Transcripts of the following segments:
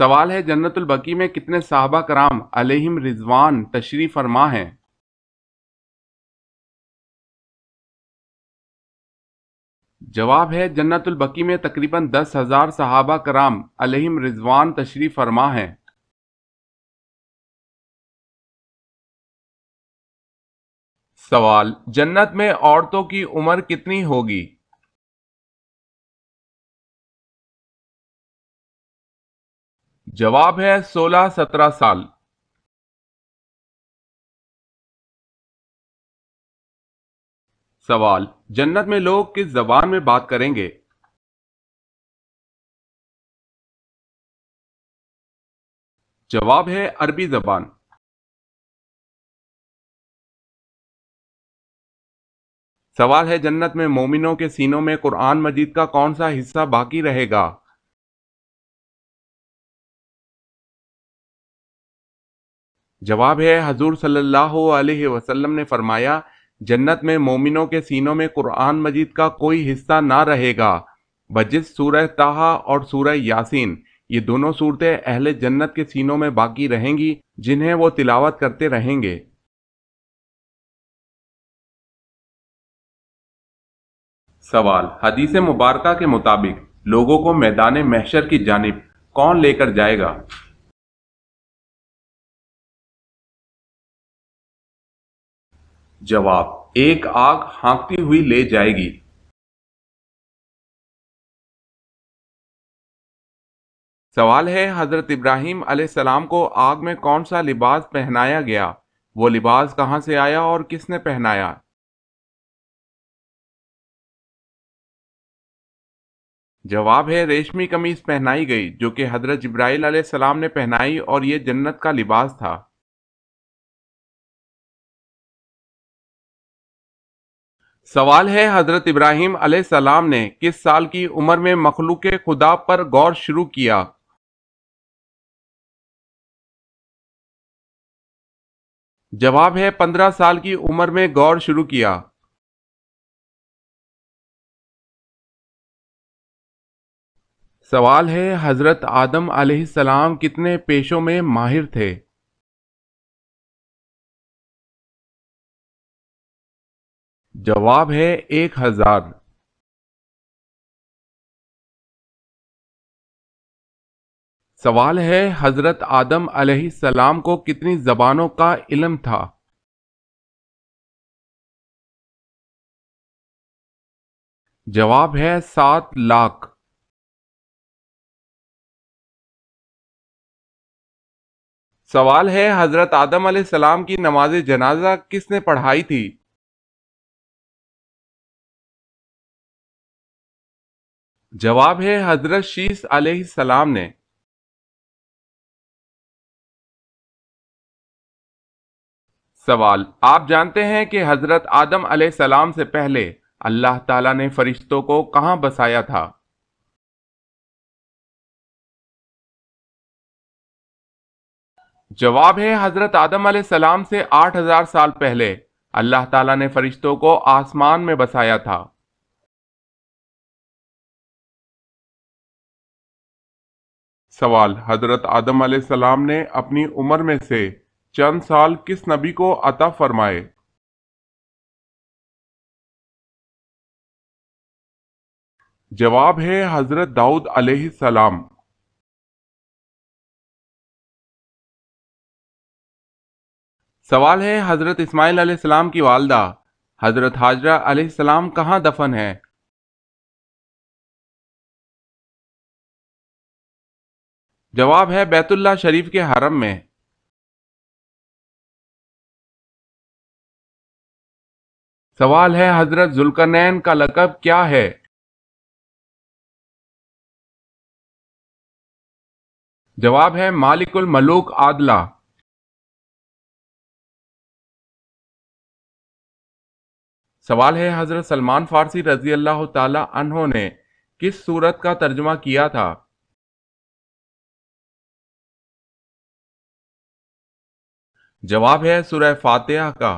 سوال ہے جنت البقیع میں کتنے صحابہ کرام علیہم رضوان تشریف فرما ہیں؟ جواب ہے جنت البقیع میں تقریباً 10,000 صحابہ کرام علیہم رضوان تشریف فرما ہیں۔ سوال جنت میں عورتوں کی عمر کتنی ہوگی؟ جواب ہے 16-17 سال۔ سوال جنت میں لوگ کس زبان میں بات کریں گے؟ جواب ہے عربی زبان۔ سوال ہے جنت میں مومنوں کے سینوں میں قرآن مجید کا کون سا حصہ باقی رہے گا؟ جواب ہے حضور صلی اللہ علیہ وسلم نے فرمایا جنت میں مومنوں کے سینوں میں قرآن مجید کا کوئی حصہ نہ رہے گا بجز سورہ طٰہٰ اور سورہ یاسین، یہ دونوں صورتیں اہل جنت کے سینوں میں باقی رہیں گی جنہیں وہ تلاوت کرتے رہیں گے۔ سوال حدیث مبارکہ کے مطابق لوگوں کو میدان محشر کی جانب کون لے کر جائے گا؟ جواب ایک آگ ہانکتی ہوئی لے جائے گی۔ سوال ہے حضرت ابراہیم علیہ السلام کو آگ میں کون سا لباس پہنایا گیا؟ وہ لباس کہاں سے آیا اور کس نے پہنایا؟ جواب ہے ریشمی قمیص پہنائی گئی جو کہ حضرت جبرائیل علیہ السلام نے پہنائی اور یہ جنت کا لباس تھا۔ سوال ہے حضرت ابراہیم علیہ السلام نے کس سال کی عمر میں مخلوق خدا پر غور شروع کیا؟ جواب ہے 15 سال کی عمر میں غور شروع کیا۔ سوال ہے حضرت آدم علیہ السلام کتنے پیشوں میں ماہر تھے؟ جواب ہے 1000۔ سوال ہے حضرت آدم علیہ السلام کو کتنی زبانوں کا علم تھا؟ جواب ہے 7 لاکھ۔ سوال ہے حضرت آدم علیہ السلام کی نماز جنازہ کس نے پڑھائی تھی؟ جواب ہے حضرت شیس علیہ السلام نے۔ سوال آپ جانتے ہیں کہ حضرت آدم علیہ السلام سے پہلے اللہ تعالیٰ نے فرشتوں کو کہاں بسایا تھا؟ جواب ہے حضرت آدم علیہ السلام سے 8000 سال پہلے اللہ تعالیٰ نے فرشتوں کو آسمان میں بسایا تھا۔ سوال حضرت آدم علیہ السلام نے اپنی عمر میں سے چند سال کس نبی کو عطا فرمائے؟ جواب ہے حضرت داؤد علیہ السلام۔ سوال ہے حضرت اسماعیل علیہ السلام کی والدہ حضرت ہاجرہ علیہ السلام کہاں دفن ہے؟ جواب ہے بیت اللہ شریف کے حرم میں۔ سوال ہے حضرت ذوالقرنین کا لقب کیا ہے؟ جواب ہے مالک الملوک عادلہ۔ سوال ہے حضرت سلمان فارسی رضی اللہ تعالی عنہ نے کس سورت کا ترجمہ کیا تھا؟ جواب ہے سورہ فاتحہ کا۔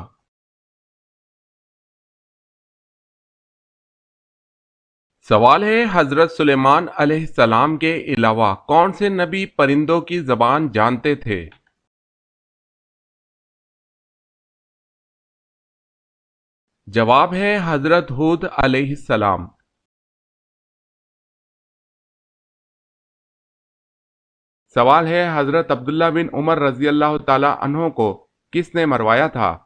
سوال ہے حضرت سلیمان علیہ السلام کے علاوہ کون سے نبی پرندوں کی زبان جانتے تھے؟ جواب ہے حضرت ہود علیہ السلام۔ سوال ہے حضرت عبداللہ بن عمر رضی اللہ تعالی عنہ کو کس نے مروایا تھا؟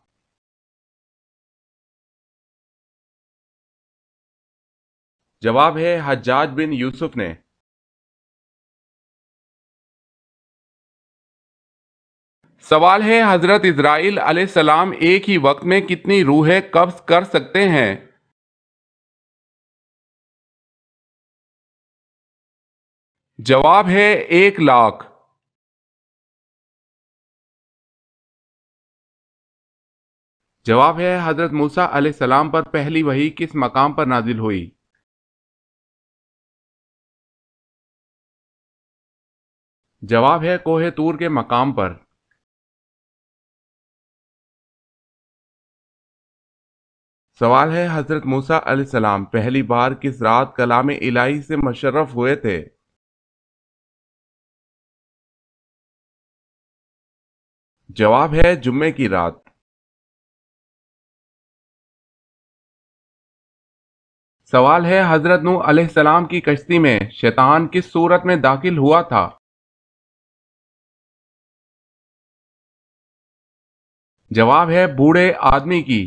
جواب ہے حجاج بن یوسف نے۔ سوال ہے حضرت اسرائیل علیہ السلام ایک ہی وقت میں کتنی روحیں قبض کر سکتے ہیں؟ جواب ہے 1,00,000۔ جواب ہے حضرت موسیٰ علیہ السلام پر پہلی وحی کس مقام پر نازل ہوئی؟ جواب ہے کوہ طور کے مقام پر۔ سوال ہے حضرت موسیٰ علیہ السلام پہلی بار کس رات کلام الہی سے مشرف ہوئے تھے؟ جواب ہے جمعے کی رات۔ سوال ہے حضرت نوح علیہ السلام کی کشتی میں شیطان کس صورت میں داخل ہوا تھا؟ جواب ہے بوڑھے آدمی کی۔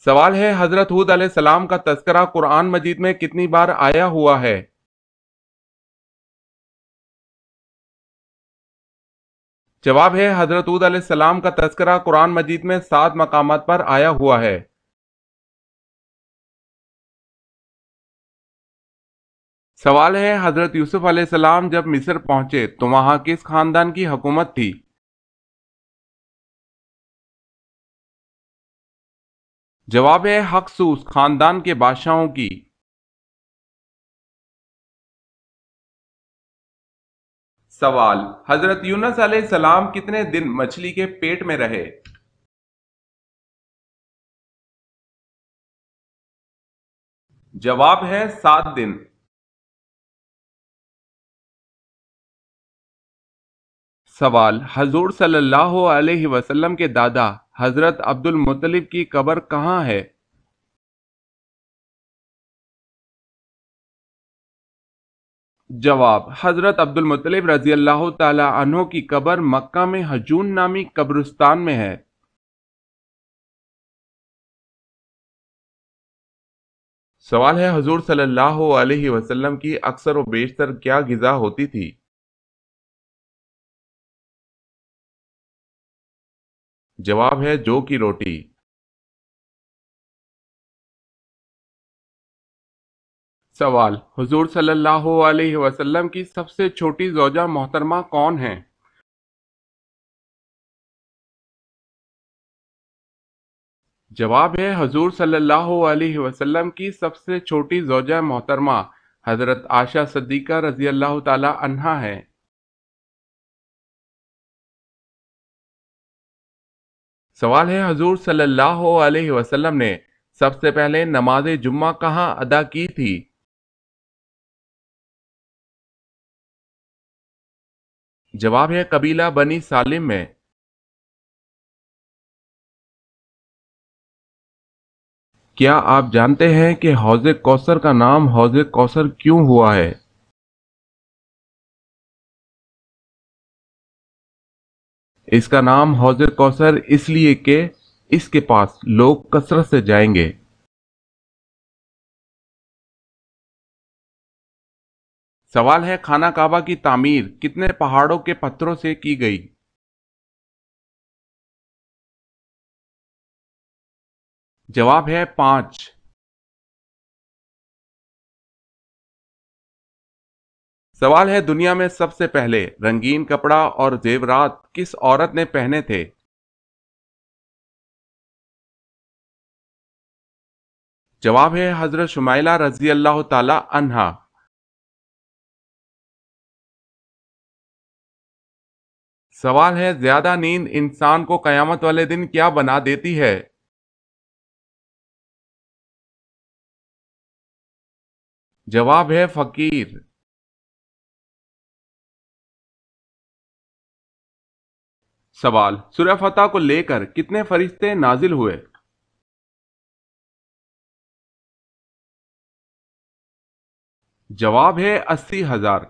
سوال ہے حضرت ہود علیہ السلام کا تذکرہ قرآن مجید میں کتنی بار آیا ہوا ہے؟ جواب ہے حضرت ہود علیہ السلام کا تذکرہ قرآن مجید میں 7 مقامات پر آیا ہوا ہے۔ سوال ہے حضرت یوسف علیہ السلام جب مصر پہنچے تو وہاں کس خاندان کی حکومت تھی؟ جواب ہے ہکسوس خاندان کے بادشاہوں کی۔ سوال حضرت یونس علیہ السلام کتنے دن مچھلی کے پیٹ میں رہے؟ جواب ہے 7 دن۔ سوال حضور صلی اللہ علیہ وسلم کے دادا حضرت عبد المطلب کی قبر کہاں ہے؟ جواب حضرت عبد المطلب رضی اللہ تعالی عنہ کی قبر مکہ میں حجون نامی قبرستان میں ہے۔ سوال ہے حضور صلی اللہ علیہ وسلم کی اکثر و بیشتر کیا غذا ہوتی تھی؟ جواب ہے جو کی روٹی۔ سوال حضور صلی اللہ علیہ وسلم کی سب سے چھوٹی زوجہ محترمہ کون ہیں؟ جواب ہے حضور صلی اللہ علیہ وسلم کی سب سے چھوٹی زوجہ محترمہ حضرت عائشہ صدیقہ رضی اللہ تعالی عنہا ہے۔ سوال ہے حضور صلی اللہ علیہ وسلم نے سب سے پہلے نماز جمعہ کہاں ادا کی تھی؟ جواب ہے قبیلہ بنی سالم میں۔ کیا آپ جانتے ہیں کہ حوض کوثر کا نام حوض کوثر کیوں ہوا ہے؟ اس کا نام حوض کوثر اس لیے کہ اس کے پاس لوگ کثرت سے جائیں گے۔ سوال ہے خانہ کعبہ کی تعمیر کتنے پہاڑوں کے پتھروں سے کی گئی؟ جواب ہے 5۔ سوال ہے دنیا میں سب سے پہلے رنگین کپڑا اور زیورات کس عورت نے پہنے تھے؟ جواب ہے حضرت شمائلہ رضی اللہ تعالی عنہا۔ سوال ہے زیادہ نیند انسان کو قیامت والے دن کیا بنا دیتی ہے؟ جواب ہے فقیر۔ سوال، سورہ فتح کو لے کر کتنے فرشتے نازل ہوئے؟ جواب ہے 80,000۔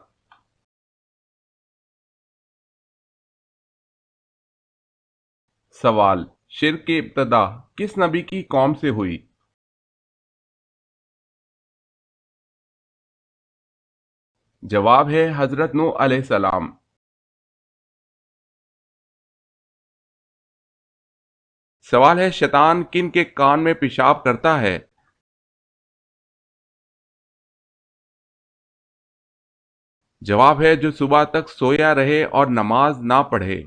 سوال، شرک کی ابتدا کس نبی کی قوم سے ہوئی؟ جواب ہے حضرت نوح علیہ السلام۔ سوال ہے، شیطان کن کے کان میں پیشاب کرتا ہے؟ جواب ہے جو صبح تک سویا رہے اور نماز نہ پڑھے۔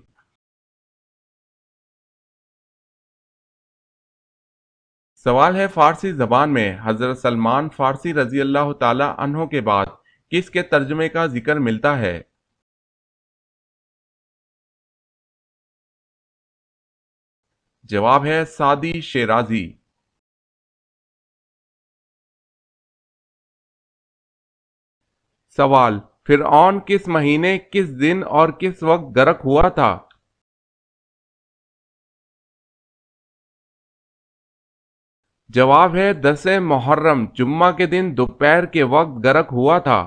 سوال ہے، فارسی زبان میں حضرت سلمان فارسی رضی اللہ تعالی عنہ کے بعد کس کے ترجمے کا ذکر ملتا ہے؟ جواب ہے سعدی شیرازی۔ سوال، فرعون کس مہینے، کس دن اور کس وقت غرق ہوا تھا؟ جواب ہے 10 محرم جمعہ کے دن دوپہر کے وقت غرق ہوا تھا۔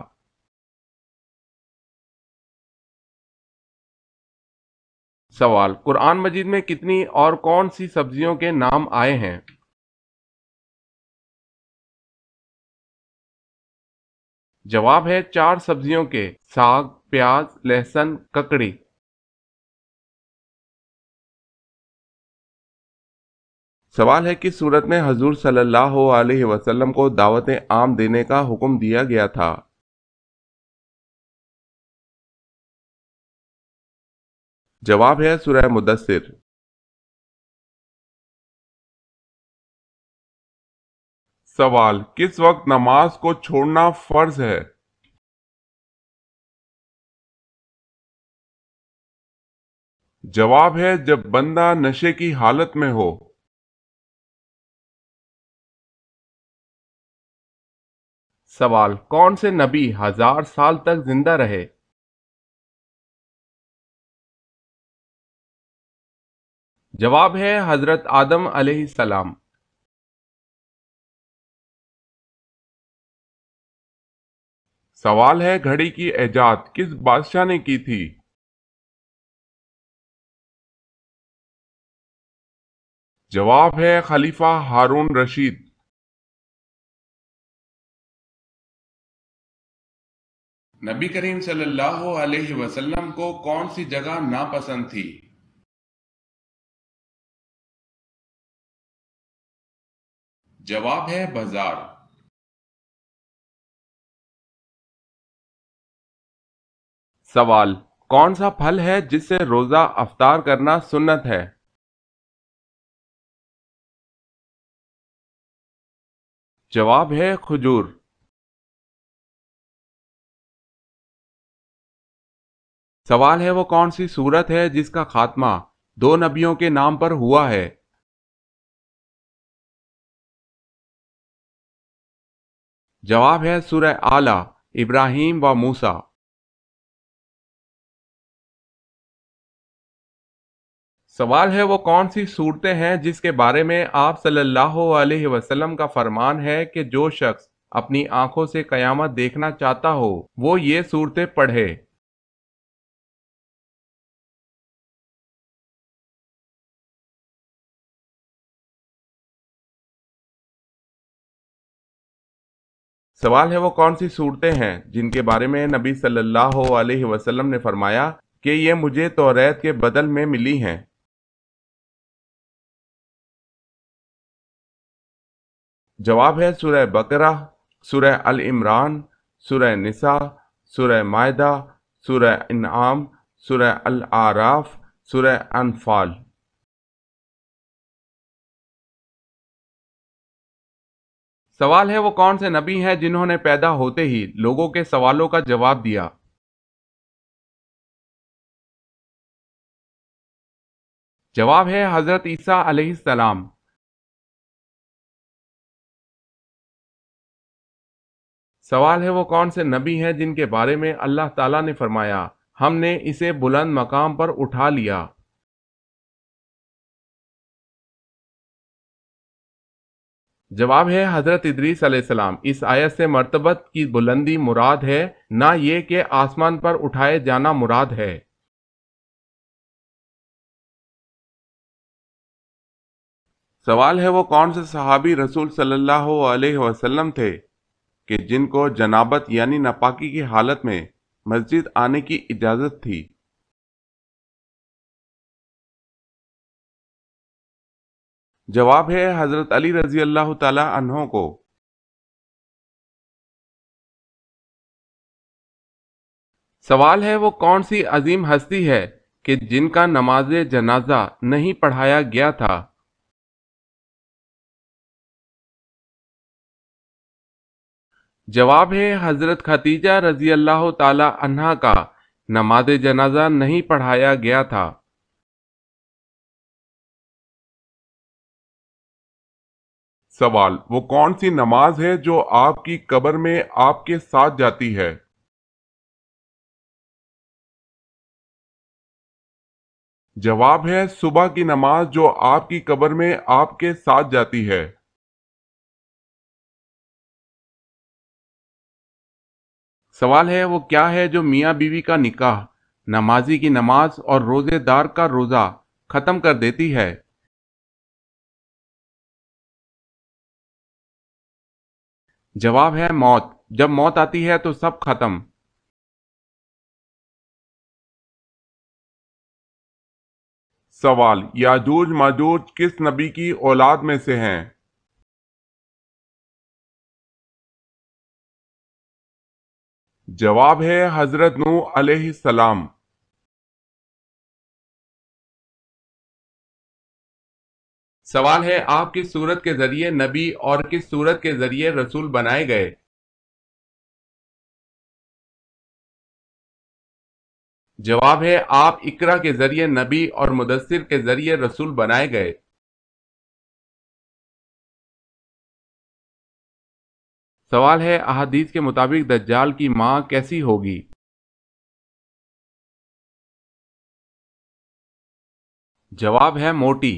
سوال، قرآن مجید میں کتنی اور کون سی سبزیوں کے نام آئے ہیں؟ جواب ہے 4 سبزیوں کے، ساگ، پیاز، لہسن، ککڑی۔ سوال ہے، کس صورت میں حضور صلی اللہ علیہ وسلم کو دعوت عام دینے کا حکم دیا گیا تھا؟ جواب ہے سورہ مدثر۔ سوال، کس وقت نماز کو چھوڑنا فرض ہے؟ جواب ہے جب بندہ نشے کی حالت میں ہو۔ سوال، کون سے نبی 1000 سال تک زندہ رہے؟ جواب ہے حضرت آدم علیہ السلام۔ سوال ہے، گھڑی کی ایجاد کس بادشاہ نے کی تھی؟ جواب ہے خلیفہ ہارون رشید۔ نبی کریم صلی اللہ علیہ وسلم کو کون سی جگہ ناپسند تھی؟ جواب ہے بازار۔ سوال، کون سا پھل ہے جس سے روزہ افطار کرنا سنت ہے؟ جواب ہے کھجور۔ سوال ہے، وہ کون سی سورت ہے جس کا خاتمہ 2 نبیوں کے نام پر ہوا ہے؟ جواب ہے سورہ اعلی، ابراہیم و موسیٰ۔ سوال ہے، وہ کون سی صورتیں ہیں جس کے بارے میں آپ صلی اللہ علیہ وسلم کا فرمان ہے کہ جو شخص اپنی آنکھوں سے قیامت دیکھنا چاہتا ہو وہ یہ صورتیں پڑھے؟ سوال ہے، وہ کون سی صورتیں ہیں جن کے بارے میں نبی صلی اللہ علیہ وسلم نے فرمایا کہ یہ مجھے توریت کے بدل میں ملی ہیں؟ جواب ہے سورہ بقرہ، سورہ ال عمران، سورہ نساء، سورہ مائدہ، سورہ انعام، سورہ الاعراف، سورہ انفال۔ سوال ہے، وہ کون سے نبی ہیں جنہوں نے پیدا ہوتے ہی لوگوں کے سوالوں کا جواب دیا؟ جواب ہے حضرت عیسیٰ علیہ السلام۔ سوال ہے وہ کون سے نبی ہیں جن کے بارے میں اللہ تعالیٰ نے فرمایا ہم نے اسے بلند مقام پر اٹھا لیا؟ جواب ہے حضرت ادریس علیہ السلام۔ اس آیت سے مرتبت کی بلندی مراد ہے، نہ یہ کہ آسمان پر اٹھائے جانا مراد ہے۔ سوال ہے وہ کون سے صحابی رسول صلی اللہ علیہ وسلم تھے کہ جن کو جنابت یعنی ناپاکی کی حالت میں مسجد آنے کی اجازت تھی؟ جواب ہے حضرت علی رضی اللہ تعالی عنہ کو۔ سوال ہے وہ کون سی عظیم ہستی ہے کہ جن کا نماز جنازہ نہیں پڑھایا گیا تھا؟ جواب ہے حضرت خدیجہ رضی اللہ تعالی عنہا کا نماز جنازہ نہیں پڑھایا گیا تھا۔ سوال وہ کون سی نماز ہے جو آپ کی قبر میں آپ کے ساتھ جاتی ہے؟ جواب ہے صبح کی نماز جو آپ کی قبر میں آپ کے ساتھ جاتی ہے۔ سوال ہے وہ کیا ہے جو میاں بیوی کا نکاح، نمازی کی نماز اور روزے دار کا روزہ ختم کر دیتی ہے؟ جواب ہے موت۔ جب موت آتی ہے تو سب ختم۔ سوال یاجوج ماجوج کس نبی کی اولاد میں سے ہیں؟ جواب ہے حضرت نوح علیہ السلام۔ سوال ہے آپ کس صورت کے ذریعے نبی اور کس صورت کے ذریعے رسول بنائے گئے؟ جواب ہے آپ اقرا کے ذریعے نبی اور مدثر کے ذریعے رسول بنائے گئے۔ سوال ہے احادیث کے مطابق دجال کی ماں کیسی ہوگی؟ جواب ہے موٹی۔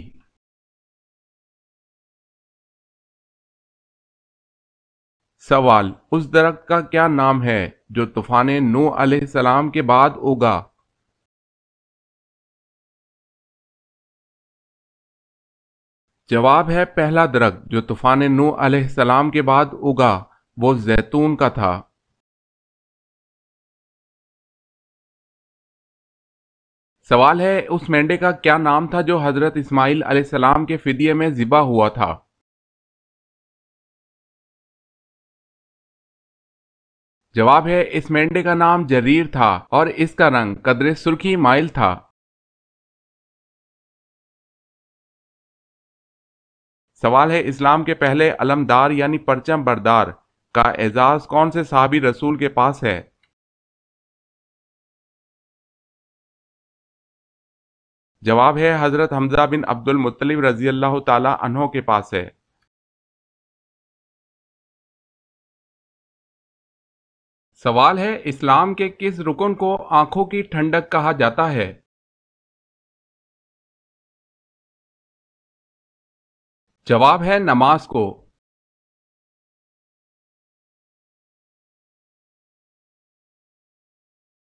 سوال اس درخت کا کیا نام ہے جو طوفان نوح علیہ السلام کے بعد اگا؟ جواب ہے پہلا درخت جو طوفان نوح علیہ السلام کے بعد اگا وہ زیتون کا تھا۔ سوال ہے اس مینڈے کا کیا نام تھا جو حضرت اسماعیل علیہ السلام کے فدیے میں ذبح ہوا تھا؟ جواب ہے اس مینڈے کا نام جریر تھا اور اس کا رنگ قدر سرخی مائل تھا۔ سوال ہے اسلام کے پہلے علمدار یعنی پرچم بردار کا اعزاز کون سے صحابی رسول کے پاس ہے؟ جواب ہے حضرت حمزہ بن عبد المطلب رضی اللہ تعالی عنہ کے پاس ہے۔ سوال ہے اسلام کے کس رکن کو آنکھوں کی ٹھنڈک کہا جاتا ہے؟ جواب ہے نماز کو۔